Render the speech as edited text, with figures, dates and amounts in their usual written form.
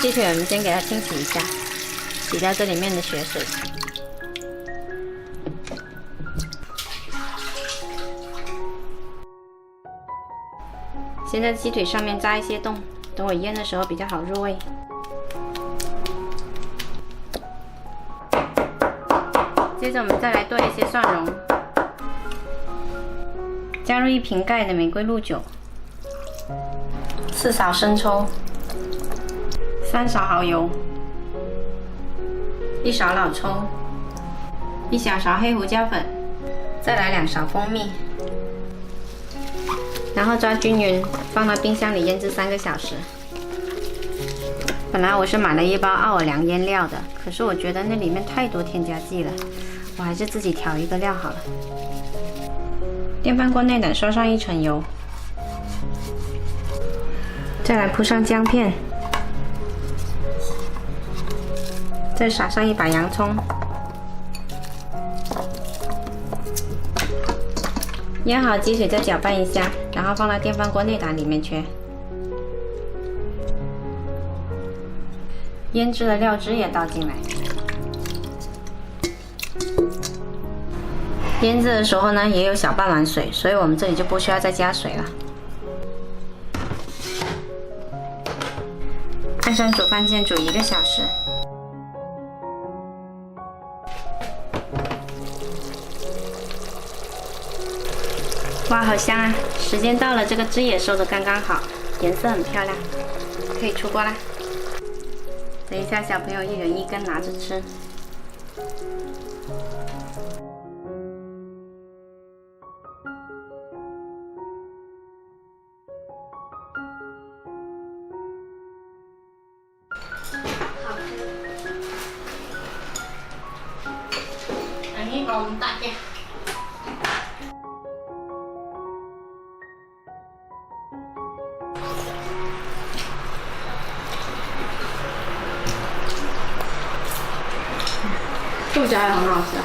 鸡腿我们先给它清洗一下，洗掉这里面的血水。先在鸡腿上面扎一些洞，等我腌的时候比较好入味。接着我们再来剁一些蒜蓉，加入1瓶盖的玫瑰露酒，4勺生抽。3勺蚝油，1勺老抽，1小勺黑胡椒粉，再来2勺蜂蜜，然后抓均匀，放到冰箱里腌制3个小时。本来我是买了一包奥尔良腌料的，可是我觉得那里面太多添加剂了，我还是自己调一个料好了。电饭锅内胆刷上1层油，再来铺上姜片。再撒上1把洋葱，腌好鸡腿再搅拌一下，然后放到电饭锅内胆里面去。腌制的料汁也倒进来。腌制的时候呢，也有小半碗水，所以我们这里就不需要再加水了。按上煮饭键煮1个小时。哇，好香啊！时间到了，这个汁也收得刚刚好，颜色很漂亮，可以出锅啦。等一下，小朋友1人1根拿着吃。好吃。อันนี้ผมตัดเนี่ย豆角也很好吃啊。